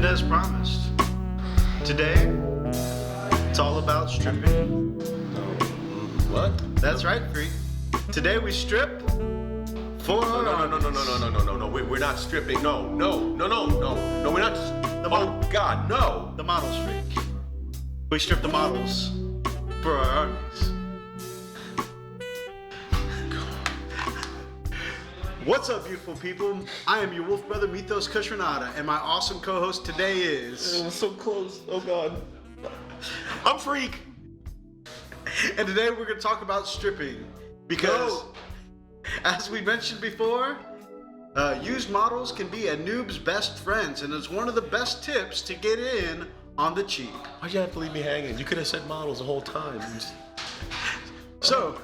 And as promised, today it's all about stripping. What? That's right, Freak. Today we strip for our No. We're not stripping. No, we're not. Oh God, no. the models, Freak. We strip the models for our armies. What's up, beautiful people? I am your wolf brother, Mythos Kushranada, and my awesome co-host today is... So close. Oh God. I'm Freak. And today we're going to talk about stripping. Because, as we mentioned before, used models can be a noob's best friends, and it's one of the best tips to get in on the cheap. Why'd you have to leave me hanging? You could have said models the whole time. So,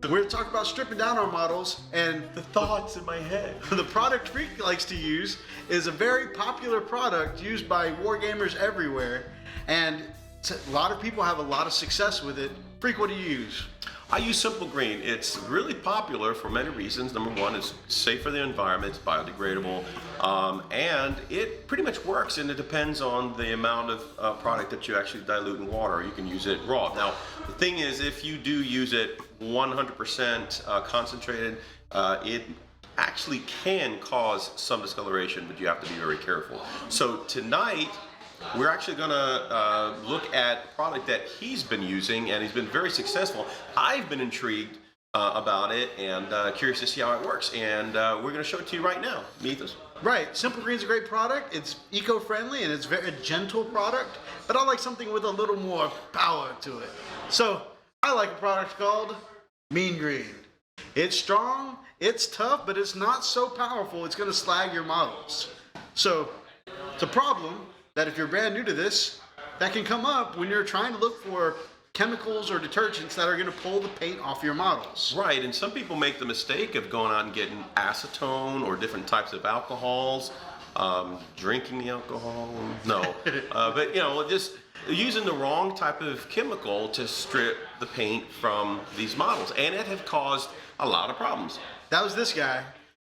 we're going to talk about stripping down our models, and The thoughts in my head. the product Freak likes to use is a very popular product used by wargamers everywhere, and a lot of people have a lot of success with it. Freak, what do you use? I use Simple Green. It's really popular for many reasons. Number one, it's safe for the environment, it's biodegradable, and it pretty much works, and it depends on the amount of product that you actually dilute in water. You can use it raw. Now, the thing is, if you do use it 100% concentrated, it actually can cause some discoloration, but you have to be very careful. So tonight, we're actually going to look at a product that he's been using, and he's been very successful. I've been intrigued about it and curious to see how it works, and we're going to show it to you right now. Mythos. Right, Simple Green's a great product. It's eco-friendly and it's very a gentle product, but I like something with a little more power to it. So I like a product called Mean Green. It's strong, it's tough, but it's not so powerful it's going to slag your models. So it's a problem that if you're brand new to this, that can come up when you're trying to look for chemicals or detergents that are going to pull the paint off your models. Right, and some people make the mistake of going out and getting acetone or different types of alcohols, drinking the alcohol. No, but you know, just using the wrong type of chemical to strip the paint from these models, and it has caused a lot of problems. That was this guy.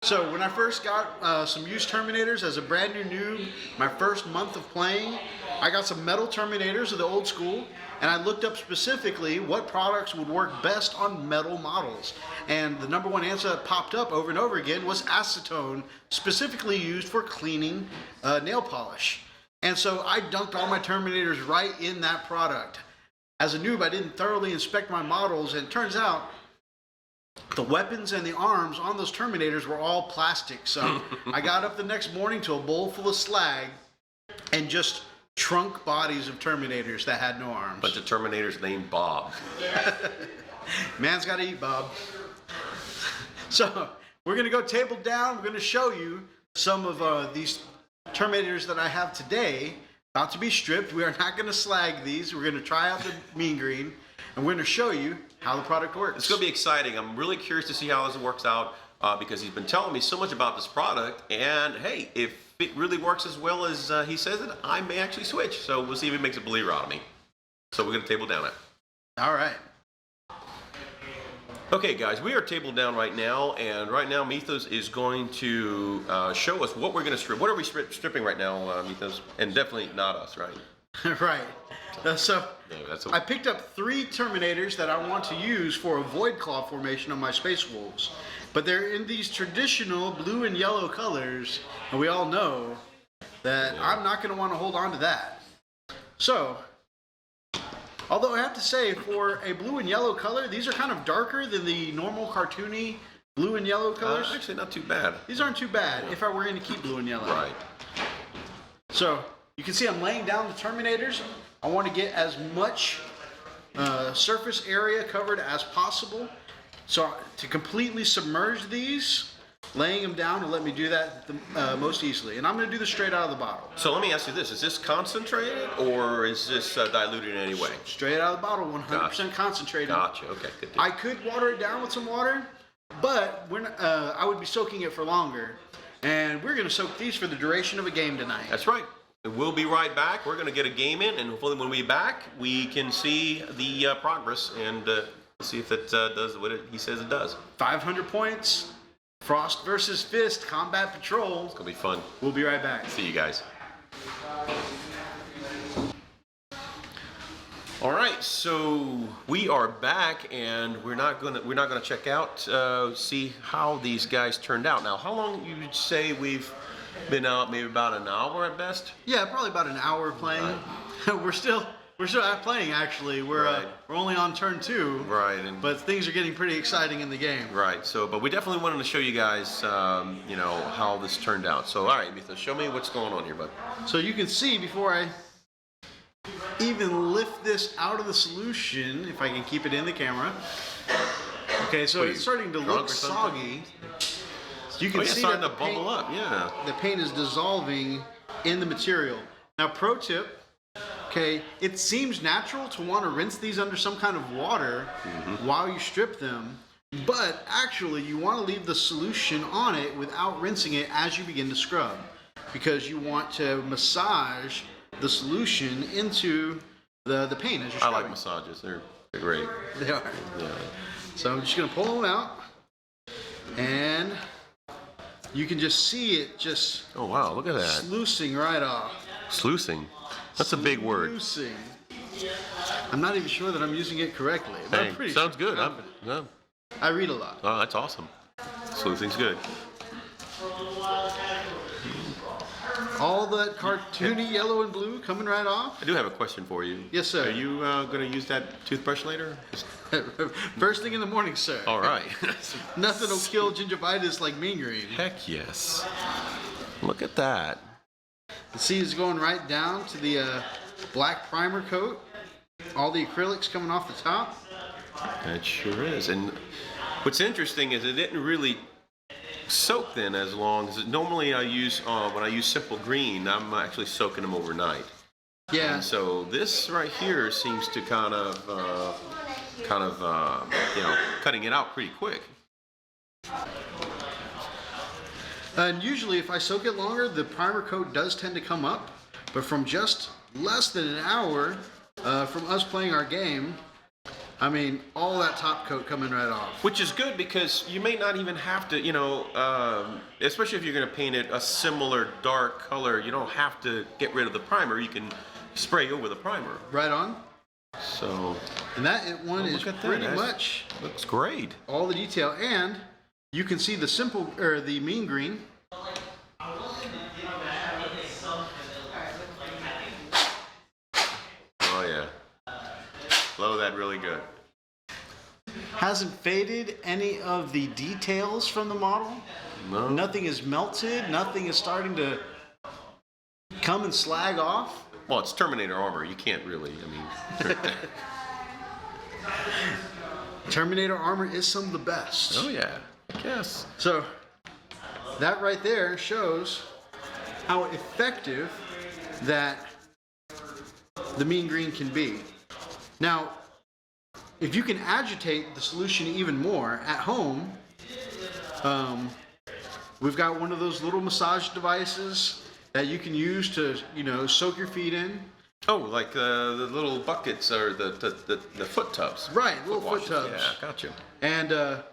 So when I first got some used Terminators as a brand new noob, my first month of playing, I got some metal Terminators of the old school, and I looked up specifically what products would work best on metal models. And the number one answer that popped up over and over again was acetone, specifically used for cleaning nail polish. And so I dunked all my Terminators right in that product. As a noob, I didn't thoroughly inspect my models, and it turns out the weapons and the arms on those Terminators were all plastic. So I got up the next morning to a bowl full of slag and just trunk bodies of Terminators that had no arms. But the Terminator's named Bob. Man's gotta eat, Bob. So we're gonna go table down. We're gonna show you some of these Terminators that I have today, about to be stripped. We are not gonna slag these. We're gonna try out the Mean Green, and we're gonna show you how the product works. It's going to be exciting. I'm really curious to see how this works out because he's been telling me so much about this product. And hey, if it really works as well as he says it, I may actually switch. So we'll see if he makes a believer out of me. So we're going to table down it. All right. Okay, guys, we are tabled down right now. And right now, Mythos is going to show us what we're going to strip. What are we stripping right now, Mythos? And definitely not us, right? Right. So Yeah, I picked up 3 Terminators that I want to use for a Void Claw formation on my Space Wolves. But they're in these traditional blue and yellow colors, and we all know that I'm not going to want to hold on to that. So, although I have to say, for a blue and yellow color, these are kind of darker than the normal cartoony blue and yellow colors. Actually, not too bad. These aren't too bad if I were going to keep blue and yellow. Right. So, you can see I'm laying down the Terminators. I want to get as much surface area covered as possible. So to completely submerge these, laying them down will let me do that most easily. And I'm going to do this straight out of the bottle. So let me ask you this. Is this concentrated or is this diluted in any way? Straight out of the bottle, 100% concentrated. Gotcha. Okay, good. I could water it down with some water, but I would be soaking it for longer. And we're going to soak these for the duration of a game tonight. That's right. We'll be right back. We're going to get a game in, and hopefully when we're back, we can see the progress and see if it does what he says it does. 500 points, Frost versus Fist, Combat Patrol. It's going to be fun. We'll be right back. See you guys. All right, so we are back, and we're not gonna check out, see how these guys turned out. Now, how long you would say we've been out? Maybe about an hour at best. Yeah, probably about an hour playing. we're still out playing actually. We're only on turn 2. Right. And but things are getting pretty exciting in the game. right. So, but we definitely wanted to show you guys, you know, how this turned out. So, all right, Mithra, show me what's going on here, bud. So you can see before I even lift this out of the solution, if I can keep it in the camera. Okay, so it's starting to look soggy. So you can see starting that to bubble up. Yeah. the paint is dissolving in the material. Now, pro tip, okay, it seems natural to want to rinse these under some kind of water while you strip them, but actually you want to leave the solution on it without rinsing it as you begin to scrub, because you want to massage the solution into the paint as you're I scrubbing. like massages. They're great. They are. Yeah. So I'm just going to pull them out, and you can just see it just Oh wow, look at that. sluicing right off. Sluicing. That's a big word. Sluicing. I'm not even sure that I'm using it correctly, but Hey, I'm pretty sounds sure. good. No. I read a lot. Oh, that's awesome. Sluicing's good. All that cartoony yellow and blue coming right off. I do have a question for you. Yes, sir. Are you going to use that toothbrush later? First thing in the morning, sir. All right. Nothing will kill gingivitis like mean green. Heck yes. Look at that. The seed is going right down to the black primer coat. All the acrylics coming off the top. That sure is. And what's interesting is it didn't really soak then as long as normally I use when I use simple green, I'm actually soaking them overnight. Yeah. And so this right here seems to kind of you know, cutting it out pretty quick. And usually if I soak it longer, the primer coat does tend to come up. But from just less than an hour from us playing our game, I mean, all that top coat coming right off. Which is good because you may not even have to, you know, especially if you're going to paint it a similar dark color, you don't have to get rid of the primer. You can spray over the primer. Right on. So, And that one is look at that. pretty That's- much looks great. all the detail. And you can see the simple, or the mean green. Oh yeah. Blow that really good. Hasn't faded any of the details from the model. No. Nothing is melted. Nothing is starting to come and slag off. Well, it's Terminator armor. You can't really, I mean. Terminator armor is some of the best. Oh yeah. I guess. So that right there shows how effective that the mean green can be. Now, if you can agitate the solution even more at home, we've got one of those little massage devices that you can use to, you know, soak your feet in. Oh, like the little buckets or the foot tubs. Right, little foot washes. tubs. Yeah, gotcha. And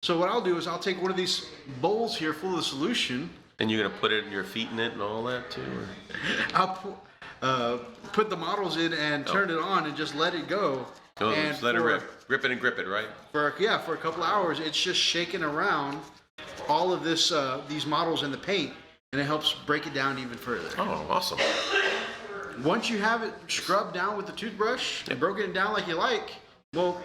so what I'll do is I'll take one of these bowls here full of the solution. And you're gonna put your feet in it and all that too? Or? I'll put the models in and turn it on and just let it go. Oh, and just let it rip. Rip it and grip it, right? For a couple hours, it's just shaking around all of this these models in the paint, and it helps break it down even further. Oh, awesome. Once you have it scrubbed down with the toothbrush and broken it down like you like, well,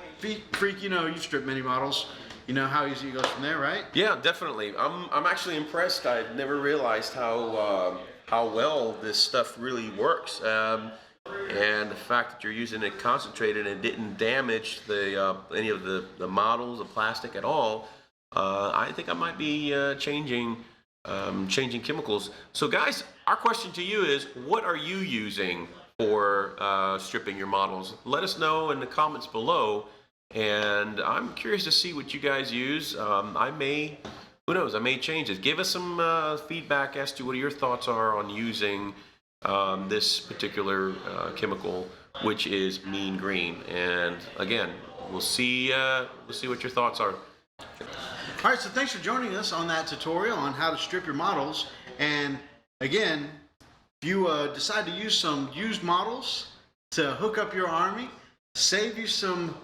freak, you know, you've stripped many models. You know how easy it goes from there, right? Yeah, definitely. I'm actually impressed. I never realized how well this stuff really works. And the fact that you're using it concentrated and it didn't damage the any of the models, the plastic at all, I think I might be changing chemicals. So guys, our question to you is, what are you using for stripping your models? Let us know in the comments below, and I'm curious to see what you guys use. Who knows, I may change it. Give us some feedback as to what your thoughts are on using this particular chemical, which is mean green. And again, we'll see what your thoughts are. All right, so thanks for joining us on that tutorial on how to strip your models. And again, if you decide to use some used models to hook up your army, save you some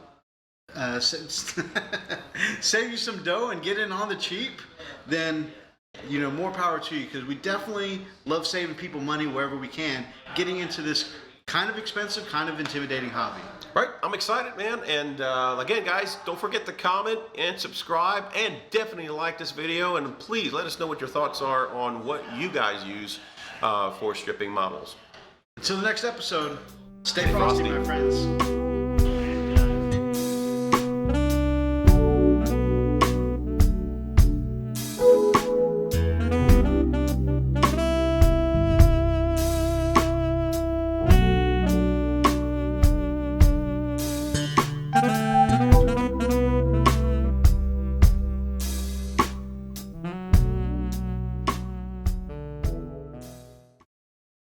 save you some dough and get in on the cheap, then more power to you, because we definitely love saving people money wherever we can, getting into this kind of expensive, kind of intimidating hobby. Right, I'm excited, man. And again, guys, don't forget to comment and subscribe, and definitely like this video. And please let us know what your thoughts are on what you guys use for stripping models. Until the next episode, stay frosty, my friends.